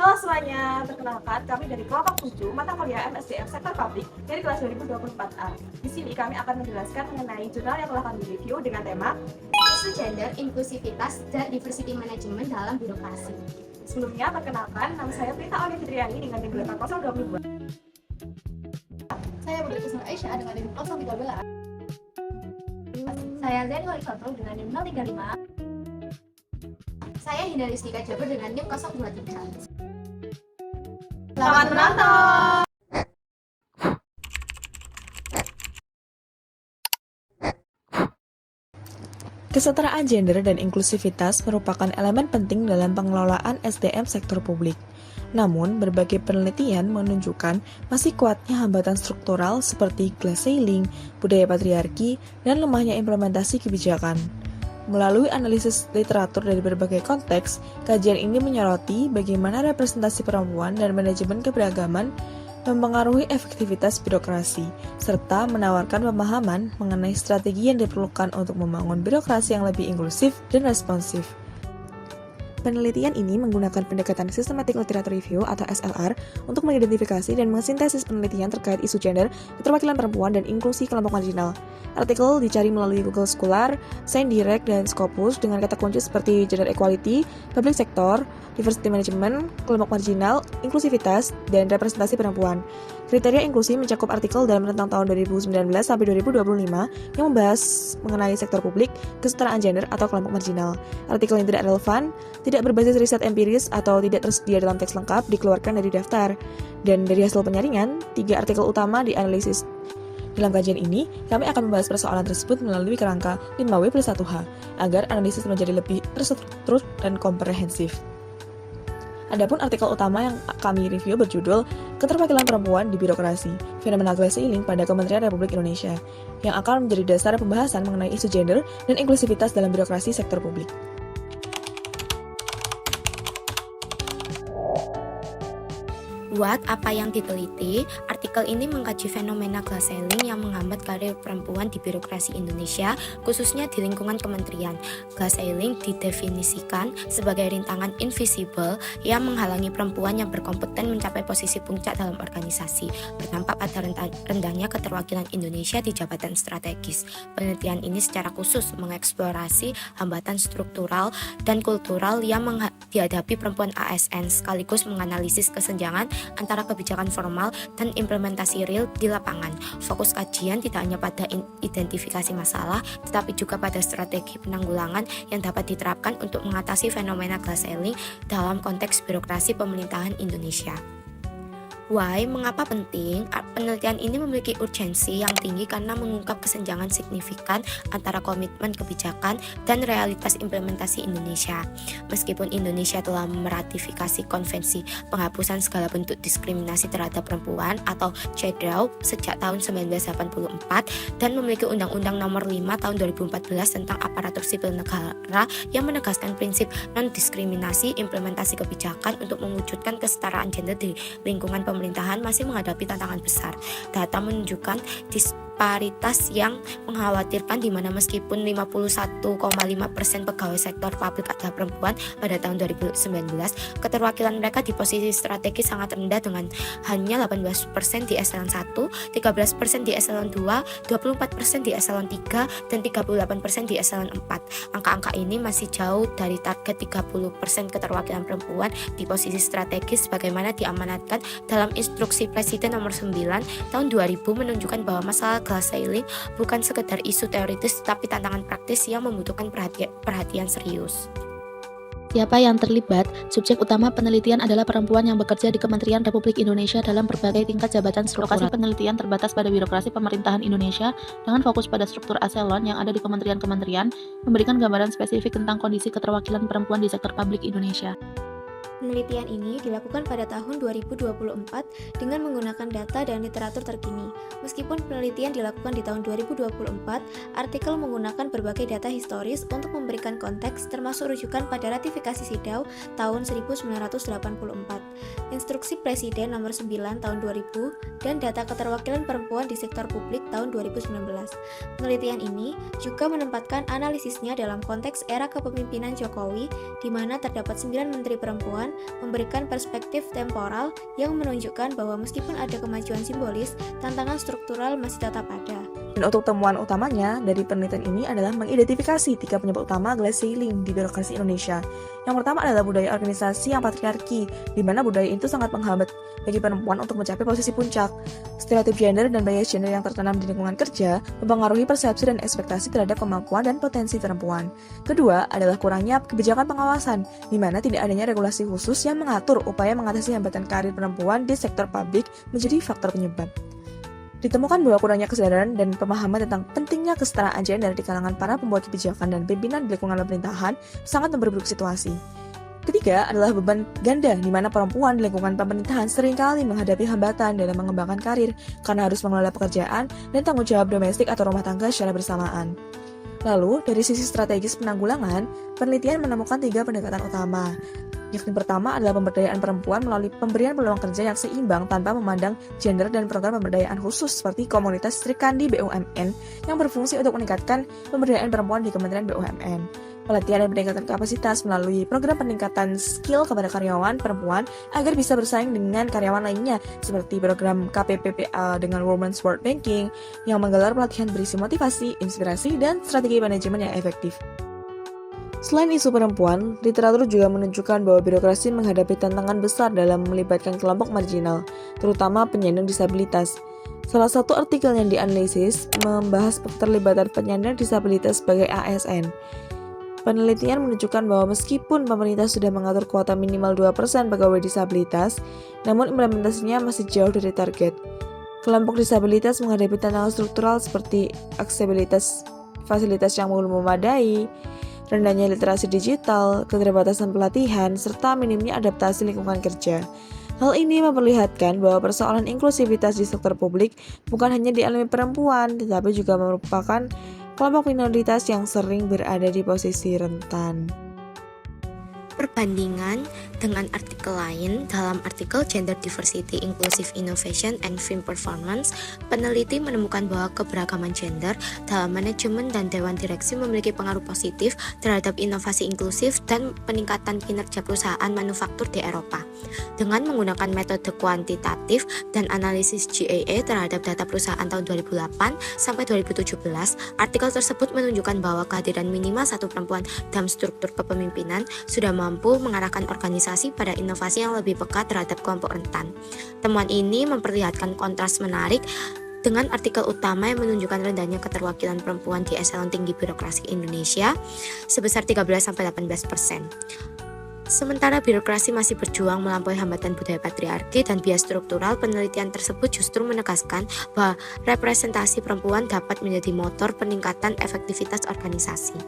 Halo semuanya, perkenalkan kami dari kelompok 7 mata kuliah MSDM Sektor Publik dari kelas 2024A. Di sini kami akan menjelaskan mengenai jurnal yang telah kami review dengan tema Isu gender, inklusivitas, dan diversity management dalam birokrasi. Sebelumnya, perkenalkan, nama saya Prita Aulia Fitriani dengan NIM 8022. Saya Putri Kusuma Aisyah dengan NIM 013. Saya Zen Warisoto dengan NIM 035. Saya Hinda Ristika Jabir dengan NIM 023. Selamat menonton! Kesetaraan gender dan inklusivitas merupakan elemen penting dalam pengelolaan SDM sektor publik. Namun, berbagai penelitian menunjukkan masih kuatnya hambatan struktural seperti glass ceiling, budaya patriarki, dan lemahnya implementasi kebijakan. Melalui analisis literatur dari berbagai konteks, kajian ini menyoroti bagaimana representasi perempuan dan manajemen keberagaman mempengaruhi efektivitas birokrasi, serta menawarkan pemahaman mengenai strategi yang diperlukan untuk membangun birokrasi yang lebih inklusif dan responsif. Penelitian ini menggunakan pendekatan Systematic Literature Review atau SLR untuk mengidentifikasi dan mensintesis penelitian terkait isu gender, keterwakilan perempuan, dan inklusi kelompok marginal. Artikel dicari melalui Google Scholar, ScienceDirect, dan Scopus dengan kata kunci seperti gender equality, public sector, diversity management, kelompok marginal, inklusivitas, dan representasi perempuan. Kriteria inklusi mencakup artikel dalam rentang tahun 2019 sampai 2025 yang membahas mengenai sektor publik, kesetaraan gender, atau kelompok marginal. Artikel yang tidak relevan, tidak berbasis riset empiris, atau tidak tersedia dalam teks lengkap dikeluarkan dari daftar. Dan dari hasil penyaringan, 3 artikel utama dianalisis. Dalam kajian ini, kami akan membahas persoalan tersebut melalui kerangka 5W+1H, agar analisis menjadi lebih terstruktur dan komprehensif. Adapun artikel utama yang kami review berjudul Keterwakilan Perempuan di Birokrasi, Fenomena Glass Ceiling pada Kementerian Republik Indonesia, yang akan menjadi dasar pembahasan mengenai isu gender dan inklusivitas dalam birokrasi sektor publik. Buat apa yang diteliti, artikel ini mengkaji fenomena glass ceiling yang menghambat karir perempuan di birokrasi Indonesia, khususnya di lingkungan kementerian. Glass ceiling didefinisikan sebagai rintangan invisible yang menghalangi perempuan yang berkompeten mencapai posisi puncak dalam organisasi, berdampak pada rendahnya keterwakilan Indonesia di jabatan strategis. Penelitian ini secara khusus mengeksplorasi hambatan struktural dan kultural yang dihadapi perempuan ASN, sekaligus menganalisis kesenjangan antara kebijakan formal dan implementasi real di lapangan. Fokus kajian tidak hanya pada identifikasi masalah, tetapi juga pada strategi penanggulangan yang dapat diterapkan untuk mengatasi fenomena glass ceiling dalam konteks birokrasi pemerintahan Indonesia. Why? Mengapa penting? Penelitian ini memiliki urgensi yang tinggi karena mengungkap kesenjangan signifikan antara komitmen kebijakan dan realitas implementasi Indonesia. Meskipun Indonesia telah meratifikasi Konvensi Penghapusan Segala Bentuk Diskriminasi Terhadap Perempuan atau CEDAW sejak tahun 1984 dan memiliki Undang-Undang Nomor 5 Tahun 2014 tentang Aparatur Sipil Negara yang menegaskan prinsip non-diskriminasi, implementasi kebijakan untuk mewujudkan kesetaraan gender di lingkungan pemerintahan masih menghadapi tantangan besar. Data menunjukkan disparitas yang mengkhawatirkan di mana meskipun 51,5% pegawai sektor publik adalah perempuan pada tahun 2019, keterwakilan mereka di posisi strategis sangat rendah dengan hanya 18% di eselon 1, 13% di eselon 2, 24% di eselon 3, dan 38% di eselon 4. Angka-angka ini masih jauh dari target 30% keterwakilan perempuan di posisi strategis sebagaimana diamanatkan dalam Instruksi Presiden Nomor 9 Tahun 2000 menunjukkan bahwa masalah glass ceiling bukan sekedar isu teoritis tetapi tantangan praktis yang membutuhkan perhatian serius. Siapa yang terlibat? Subjek utama penelitian adalah perempuan yang bekerja di Kementerian Republik Indonesia dalam berbagai tingkat jabatan struktural. Lokasi penelitian terbatas pada birokrasi pemerintahan Indonesia dengan fokus pada struktur eselon yang ada di kementerian-kementerian, memberikan gambaran spesifik tentang kondisi keterwakilan perempuan di sektor publik Indonesia. Penelitian ini dilakukan pada tahun 2024 dengan menggunakan data dan literatur terkini. Meskipun penelitian dilakukan di tahun 2024, artikel menggunakan berbagai data historis untuk memberikan konteks termasuk rujukan pada ratifikasi CEDAW tahun 1984. Instruksi Presiden Nomor 9 Tahun 2000, dan Data Keterwakilan Perempuan di Sektor Publik tahun 2019. Penelitian ini juga menempatkan analisisnya dalam konteks era kepemimpinan Jokowi, di mana terdapat 9 menteri perempuan, memberikan perspektif temporal yang menunjukkan bahwa meskipun ada kemajuan simbolis, tantangan struktural masih tetap ada. Dan untuk temuan utamanya dari penelitian ini adalah mengidentifikasi 3 penyebab utama glass ceiling di birokrasi Indonesia. Yang pertama adalah budaya organisasi yang patriarki, di mana budaya itu sangat menghambat bagi perempuan untuk mencapai posisi puncak. Stereotip gender dan bias gender yang tertanam di lingkungan kerja mempengaruhi persepsi dan ekspektasi terhadap kemampuan dan potensi perempuan. Kedua adalah kurangnya kebijakan pengawasan, di mana tidak adanya regulasi khusus yang mengatur upaya mengatasi hambatan karir perempuan di sektor publik menjadi faktor penyebab. Ditemukan bahwa kurangnya kesadaran dan pemahaman tentang pentingnya kesetaraan gender di kalangan para pembuat kebijakan dan pimpinan di lingkungan pemerintahan sangat memperburuk situasi. Ketiga adalah beban ganda, di mana perempuan di lingkungan pemerintahan seringkali menghadapi hambatan dalam mengembangkan karir karena harus mengelola pekerjaan dan tanggung jawab domestik atau rumah tangga secara bersamaan. Lalu, dari sisi strategis penanggulangan, penelitian menemukan 3 pendekatan utama. Yakni pertama adalah pemberdayaan perempuan melalui pemberian peluang kerja yang seimbang tanpa memandang gender dan program pemberdayaan khusus seperti komunitas Sri Kandi BUMN yang berfungsi untuk meningkatkan pemberdayaan perempuan di Kementerian BUMN. Pelatihan dan peningkatan kapasitas melalui program peningkatan skill kepada karyawan perempuan agar bisa bersaing dengan karyawan lainnya seperti program KPPPA dengan Women's World Banking yang menggelar pelatihan berisi motivasi, inspirasi, dan strategi manajemen yang efektif. Selain isu perempuan, literatur juga menunjukkan bahwa birokrasi menghadapi tantangan besar dalam melibatkan kelompok marginal, terutama penyandang disabilitas. Salah satu artikel yang dianalisis membahas keterlibatan penyandang disabilitas sebagai ASN. Penelitian menunjukkan bahwa meskipun pemerintah sudah mengatur kuota minimal 2% pegawai disabilitas, namun implementasinya masih jauh dari target. Kelompok disabilitas menghadapi tantangan struktural seperti aksesibilitas fasilitas yang belum memadai, rendahnya literasi digital, keterbatasan pelatihan, serta minimnya adaptasi lingkungan kerja. Hal ini memperlihatkan bahwa persoalan inklusivitas di sektor publik bukan hanya dialami perempuan, tetapi juga merupakan kelompok minoritas yang sering berada di posisi rentan. Perbandingan dengan artikel lain, dalam artikel Gender Diversity, Inclusive Innovation and Film Performance, peneliti menemukan bahwa keberagaman gender dalam manajemen dan dewan direksi memiliki pengaruh positif terhadap inovasi inklusif dan peningkatan kinerja perusahaan manufaktur di Eropa. Dengan menggunakan metode kuantitatif dan analisis GAA terhadap data perusahaan tahun 2008 sampai 2017, artikel tersebut menunjukkan bahwa kehadiran minimal 1 perempuan dalam struktur kepemimpinan sudah mampu mengarahkan organisasi pada inovasi yang lebih peka terhadap kelompok rentan. Temuan ini memperlihatkan kontras menarik dengan artikel utama yang menunjukkan rendahnya keterwakilan perempuan di eselon tinggi birokrasi Indonesia sebesar 13-18%. Sementara birokrasi masih berjuang melampaui hambatan budaya patriarki dan bias struktural, penelitian tersebut justru menegaskan bahwa representasi perempuan dapat menjadi motor peningkatan efektivitas organisasi.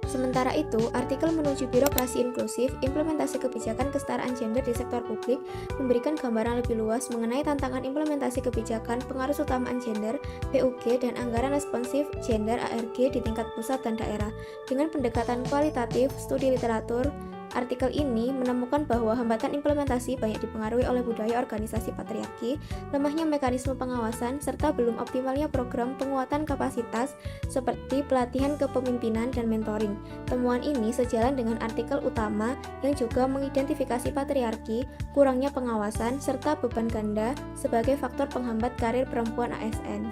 Sementara itu, artikel menuju birokrasi inklusif, implementasi kebijakan kesetaraan gender di sektor publik memberikan gambaran lebih luas mengenai tantangan implementasi kebijakan pengaruh utamaan gender, PUG, dan anggaran responsif gender ARG di tingkat pusat dan daerah. Dengan pendekatan kualitatif, studi literatur, artikel ini menemukan bahwa hambatan implementasi banyak dipengaruhi oleh budaya organisasi patriarki, lemahnya mekanisme pengawasan, serta belum optimalnya program penguatan kapasitas seperti pelatihan kepemimpinan dan mentoring. Temuan ini sejalan dengan artikel utama yang juga mengidentifikasi patriarki, kurangnya pengawasan, serta beban ganda sebagai faktor penghambat karir perempuan ASN.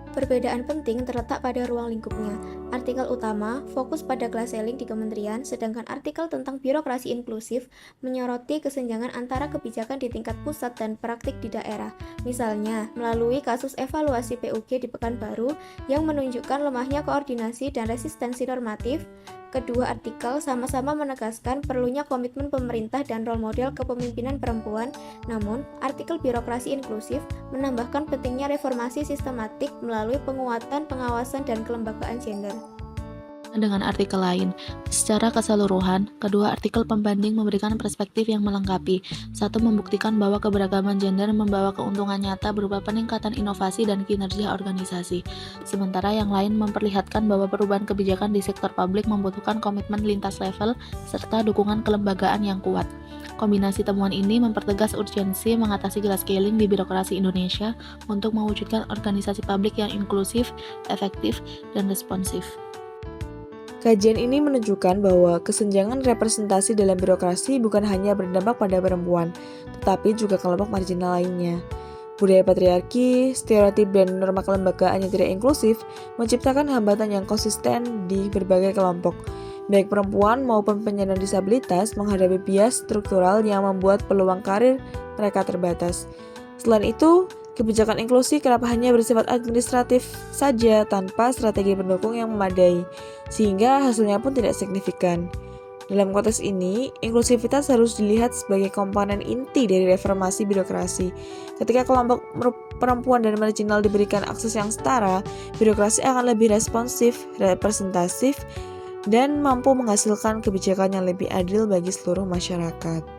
Perbedaan penting terletak pada ruang lingkupnya. Artikel utama fokus pada glass ceiling di kementerian, sedangkan artikel tentang birokrasi inklusif menyoroti kesenjangan antara kebijakan di tingkat pusat dan praktik di daerah. Misalnya, melalui kasus evaluasi PUG di Pekanbaru yang menunjukkan lemahnya koordinasi dan resistensi normatif, kedua artikel sama-sama menegaskan perlunya komitmen pemerintah dan role model kepemimpinan perempuan. Namun, artikel birokrasi inklusif menambahkan pentingnya reformasi sistematik melalui penguatan pengawasan dan kelembagaan gender. dengan artikel lain. Secara keseluruhan, kedua artikel pembanding memberikan perspektif yang melengkapi. Satu membuktikan bahwa keberagaman gender membawa keuntungan nyata berupa peningkatan inovasi dan kinerja organisasi. Sementara yang lain memperlihatkan bahwa perubahan kebijakan di sektor publik membutuhkan komitmen lintas level serta dukungan kelembagaan yang kuat. Kombinasi temuan ini mempertegas urgensi mengatasi glass ceiling di birokrasi Indonesia untuk mewujudkan organisasi publik yang inklusif, efektif, dan responsif. Kajian ini menunjukkan bahwa kesenjangan representasi dalam birokrasi bukan hanya berdampak pada perempuan, tetapi juga kelompok marginal lainnya. Budaya patriarki, stereotip, dan norma kelembagaan yang tidak inklusif menciptakan hambatan yang konsisten di berbagai kelompok. Baik perempuan maupun penyandang disabilitas menghadapi bias struktural yang membuat peluang karir mereka terbatas. Selain itu, kebijakan inklusi kerap hanya bersifat administratif saja tanpa strategi pendukung yang memadai, sehingga hasilnya pun tidak signifikan. Dalam konteks ini, inklusivitas harus dilihat sebagai komponen inti dari reformasi birokrasi. Ketika kelompok perempuan dan marginal diberikan akses yang setara, birokrasi akan lebih responsif, representatif, dan mampu menghasilkan kebijakan yang lebih adil bagi seluruh masyarakat.